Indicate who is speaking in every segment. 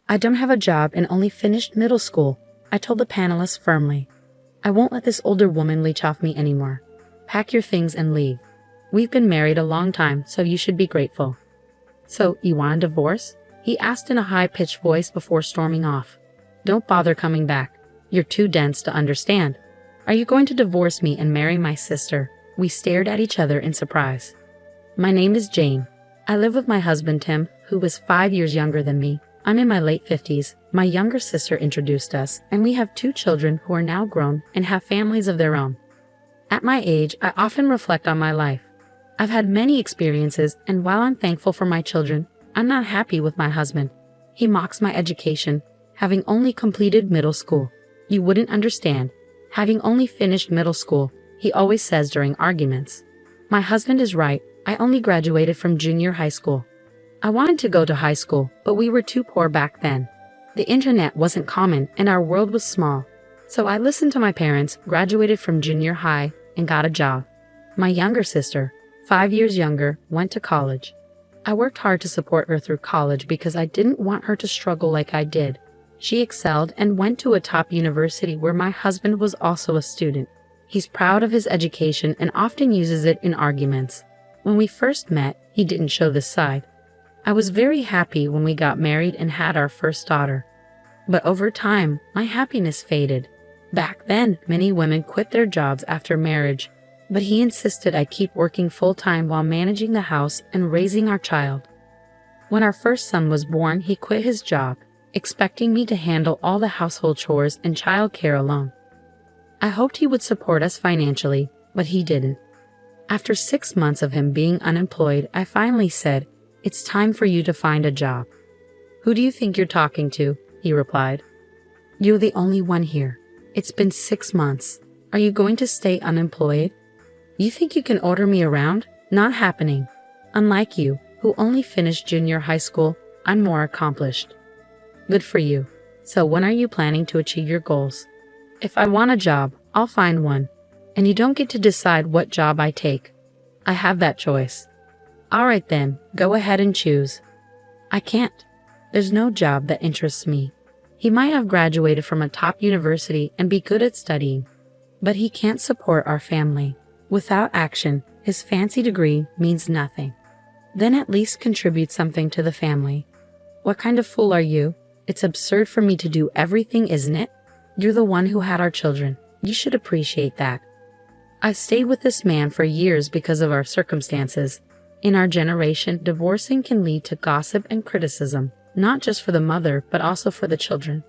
Speaker 1: I don't have a job and only finished middle school, I told the panelists firmly. I won't let this older woman leech off me anymore. Pack your things and leave. We've been married a long time, so you should be grateful. So, you want a divorce? He asked in a high-pitched voice before storming off. Don't bother coming back. You're too dense to understand. Are you going to divorce me and marry my sister? We stared at each other in surprise. My name is Jane. I live with my husband Tim, who is 5 years younger than me. I'm in my late 50s. My younger sister introduced us, and we have 2 children who are now grown and have families of their own. At my age, I often reflect on my life. I've had many experiences, and while I'm thankful for my children, I'm not happy with my husband. He mocks my education, having only completed middle school. You wouldn't understand. Having only finished middle school, he always says during arguments. My husband is right. I only graduated from junior high school. I wanted to go to high school, but we were too poor back then. The internet wasn't common and our world was small. So I listened to my parents, graduated from junior high, and got a job. My younger sister, 5 years younger, went to college. I worked hard to support her through college because I didn't want her to struggle like I did. She excelled and went to a top university where my husband was also a student. He's proud of his education and often uses it in arguments. When we first met, he didn't show this side. I was very happy when we got married and had our first daughter. But over time, my happiness faded. Back then, many women quit their jobs after marriage, but he insisted I keep working full-time while managing the house and raising our child. When our first son was born, he quit his job, expecting me to handle all the household chores and child care alone. I hoped he would support us financially, but he didn't. After 6 months of him being unemployed, I finally said, "It's time for you to find a job." "Who do you think you're talking to?" he replied. "You're the only one here. It's been 6 months. Are you going to stay unemployed? You think you can order me around? Not happening. Unlike you, who only finished junior high school, I'm more accomplished." "Good for you. So when are you planning to achieve your goals?" "If I want a job, I'll find one. And you don't get to decide what job I take. I have that choice." "All right then, go ahead and choose." "I can't. There's no job that interests me. He might have graduated from a top university and be good at studying, but he can't support our family. Without action, his fancy degree means nothing. Then at least contribute something to the family." "What kind of fool are you? It's absurd for me to do everything, isn't it? You're the one who had our children. You should appreciate that." I stayed with this man for years because of our circumstances. In our generation, divorcing can lead to gossip and criticism, not just for the mother, but also for the children.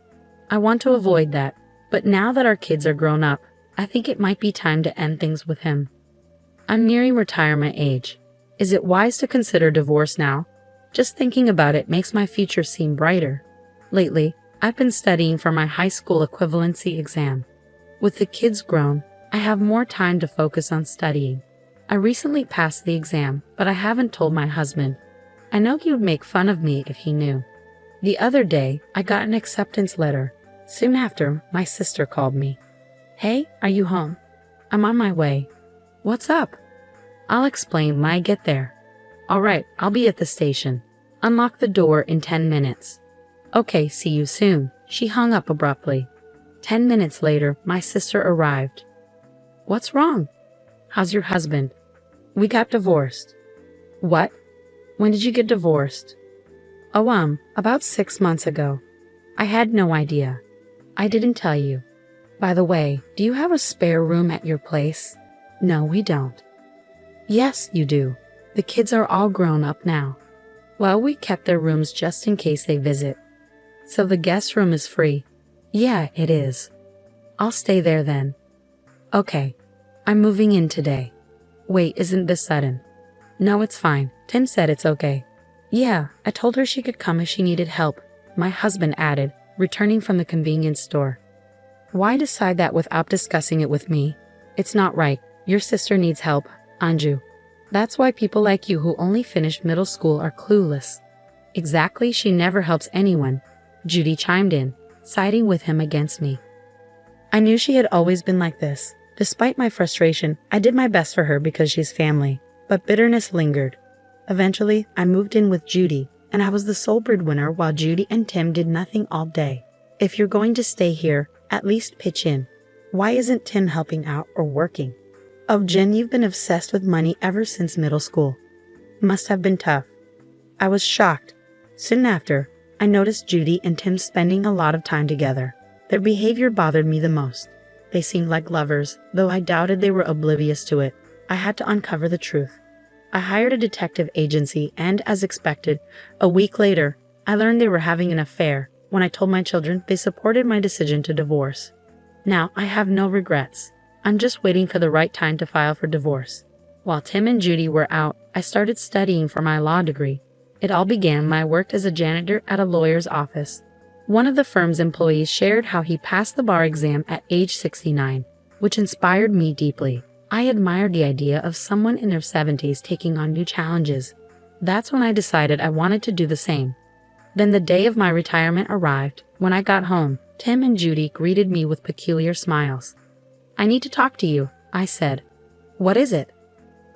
Speaker 1: I want to avoid that, but now that our kids are grown up, I think it might be time to end things with him. I'm nearing retirement age. Is it wise to consider divorce now? Just thinking about it makes my future seem brighter. Lately, I've been studying for my high school equivalency exam. With the kids grown, I have more time to focus on studying. I recently passed the exam, but I haven't told my husband. I know he would make fun of me if he knew. The other day, I got an acceptance letter. Soon after, my sister called me. "Hey, are you home?" "I'm on my way." "What's up?" "I'll explain when I get there." "All right, I'll be at the station. Unlock the door in 10 minutes. "Okay, see you soon." She hung up abruptly. 10 minutes later, my sister arrived. "What's wrong?" "How's your husband?" "We got divorced." "What? When did you get divorced?" "Oh, about 6 months ago." "I had no idea. I didn't tell you. By the way, do you have a spare room at your place?" "No, we don't." "Yes, you do. The kids are all grown up now." "Well, we kept their rooms just in case they visit." "So the guest room is free?" "Yeah, it is." "I'll stay there then." "Okay. I'm moving in today." "Wait, isn't this sudden?" "No, it's fine. Tim said it's okay." "Yeah, I told her she could come if she needed help," my husband added, returning from the convenience store. "Why decide that without discussing it with me? It's not right. Your sister needs help, Anju. That's why people like you who only finished middle school are clueless." "Exactly, she never helps anyone," Judy chimed in, siding with him against me. I knew she had always been like this. Despite my frustration, I did my best for her because she's family, but bitterness lingered. Eventually, I moved in with Judy, and I was the sole breadwinner while Judy and Tim did nothing all day. If you're going to stay here, at least pitch in. Why isn't Tim helping out or working? Oh, Jen, you've been obsessed with money ever since middle school. Must have been tough. I was shocked. Soon after, I noticed Judy and Tim spending a lot of time together. Their behavior bothered me the most. They seemed like lovers, though I doubted they were oblivious to it. I had to uncover the truth. I hired a detective agency and, as expected, a week later, I learned they were having an affair. When I told my children, they supported my decision to divorce. Now, I have no regrets. I'm just waiting for the right time to file for divorce. While Tim and Judy were out, I started studying for my law degree. It all began when I worked as a janitor at a lawyer's office. One of the firm's employees shared how he passed the bar exam at age 69, which inspired me deeply. I admired the idea of someone in their 70s taking on new challenges. That's when I decided I wanted to do the same. Then the day of my retirement arrived. When I got home, Tim and Judy greeted me with peculiar smiles. "I need to talk to you," I said. "What is it?"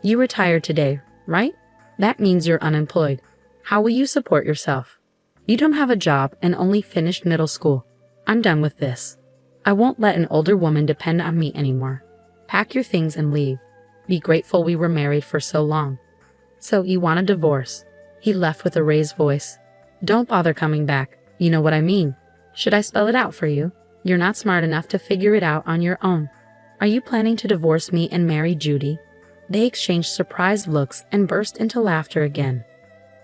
Speaker 1: "You retired today, right? That means you're unemployed. How will you support yourself? You don't have a job and only finished middle school. I'm done with this. I won't let an older woman depend on me anymore. Pack your things and leave. Be grateful we were married for so long." "So you want a divorce?" He left with a raised voice. "Don't bother coming back. You know what I mean. Should I spell it out for you? You're not smart enough to figure it out on your own. Are you planning to divorce me and marry Judy?" They exchanged surprised looks and burst into laughter again.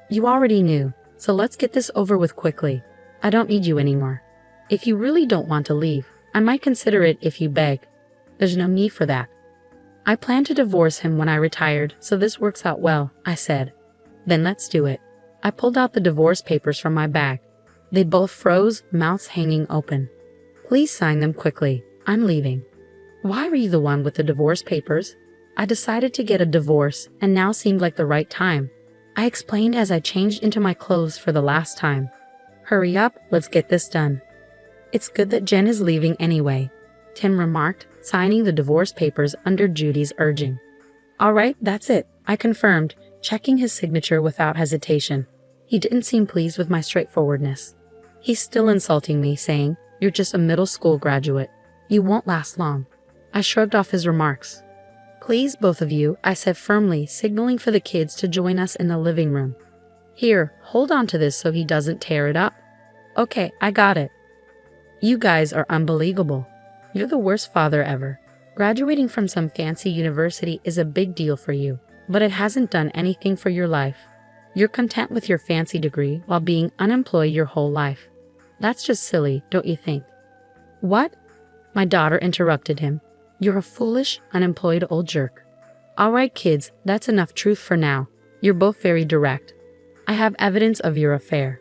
Speaker 1: "You already knew, so let's get this over with quickly. I don't need you anymore. If you really don't want to leave, I might consider it if you beg. There's no need for that." "I plan to divorce him when I retired, so this works out well," I said. "Then let's do it." I pulled out the divorce papers from my bag. They both froze, mouths hanging open. "Please sign them quickly. I'm leaving." "Why were you the one with the divorce papers?" I decided to get a divorce, and now seemed like the right time. I explained as I changed into my clothes for the last time. "Hurry up, let's get this done." "It's good that Jen is leaving anyway," Tim remarked, signing the divorce papers under Judy's urging. "All right, that's it," I confirmed, checking his signature without hesitation. He didn't seem pleased with my straightforwardness. He's still insulting me, saying, "You're just a middle school graduate. You won't last long." I shrugged off his remarks. "Please, both of you," I said firmly, signaling for the kids to join us in the living room. "Here, hold on to this so he doesn't tear it up." "Okay, I got it." "You guys are unbelievable. You're the worst father ever. Graduating from some fancy university is a big deal for you, but it hasn't done anything for your life. You're content with your fancy degree while being unemployed your whole life. That's just silly, don't you think?" "What?" My daughter interrupted him. "You're a foolish, unemployed old jerk." "All right, kids, that's enough truth for now. You're both very direct. I have evidence of your affair.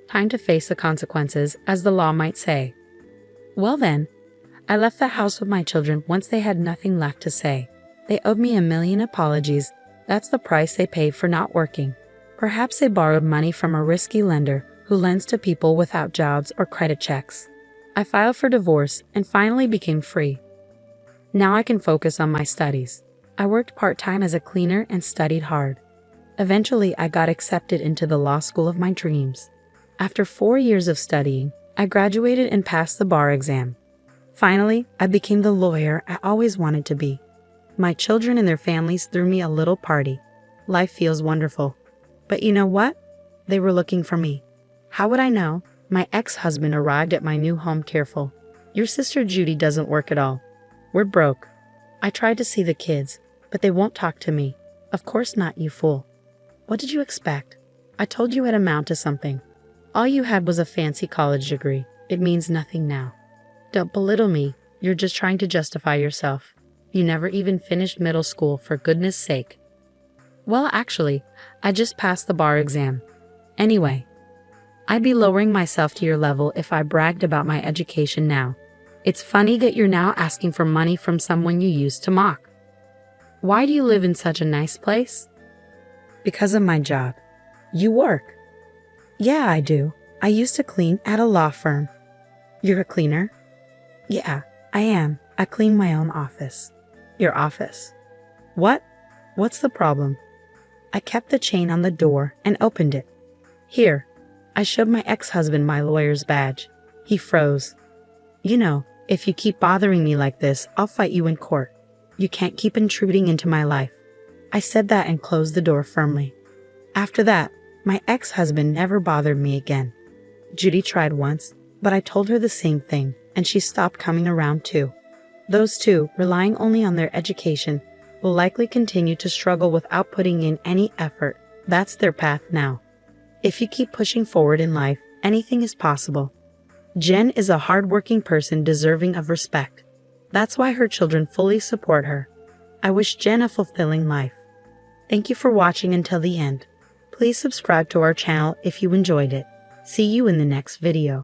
Speaker 1: Time to face the consequences, as the law might say." Well then, I left the house with my children once they had nothing left to say. They owed me a million apologies. That's the price they paid for not working. Perhaps they borrowed money from a risky lender who lends to people without jobs or credit checks. I filed for divorce and finally became free. Now I can focus on my studies. I worked part-time as a cleaner and studied hard. Eventually, I got accepted into the law school of my dreams. After 4 years of studying, I graduated and passed the bar exam. Finally, I became the lawyer I always wanted to be. My children and their families threw me a little party. Life feels wonderful. But you know what? They were looking for me. How would I know? My ex-husband arrived at my new home tearful. "Your sister Judy doesn't work at all. We're broke." I tried to see the kids, but they won't talk to me. "Of course not, you fool. What did you expect? I told you I'd amount to something. All you had was a fancy college degree. It means nothing now. Don't belittle me. You're just trying to justify yourself. You never even finished middle school, for goodness sake." "Well, actually, I just passed the bar exam. Anyway, I'd be lowering myself to your level if I bragged about my education now. It's funny that you're now asking for money from someone you used to mock. Why do you live in such a nice place?" "Because of my job." "You work?" "Yeah, I do. I used to clean at a law firm." "You're a cleaner?" "Yeah, I am. I clean my own office." "Your office? What? What's the problem?" I kept the chain on the door and opened it. Here. I showed my ex-husband my lawyer's badge. He froze. You know, if you keep bothering me like this, I'll fight you in court. You can't keep intruding into my life. I said that and closed the door firmly. After that, my ex-husband never bothered me again. Judy tried once, but I told her the same thing, and she stopped coming around too. Those two, relying only on their education, will likely continue to struggle without putting in any effort. That's their path now. If you keep pushing forward in life, anything is possible. Jen is a hardworking person deserving of respect. That's why her children fully support her. I wish Jen a fulfilling life. Thank you for watching until the end. Please subscribe to our channel if you enjoyed it. See you in the next video.